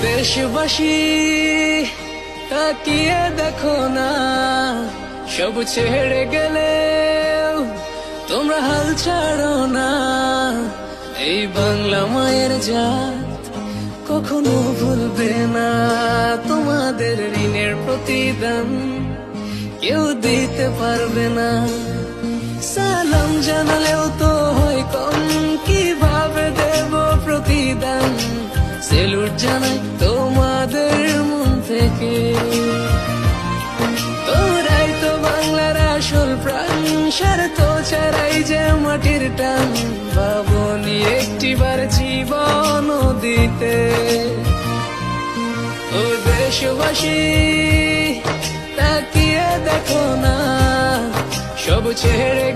দেশবাসী তাকিয়ে দেখো না, সব ছেড়ে গেলেও তোমরা হাল ছাড়ো না। এই বাংলা মায়ের জাত কখনো ভুলবে না, তোমাদের ঋণের প্রতিদান কেউ দিতে পারবে না। সালাম জানালেও তো হয় কম, কিভাবে দেব প্রতিদান? সেলুট জানাই তোমাদের মন থেকে, তোরাই তো বাংলার আসল প্রাণ। স্বার্থ ছাড়াই যে মাটির টান, ভাবনি একটিবার জীবন দিতে। ও দেশবাসী তাকিয়ে দেখো না, সব ছেড়ে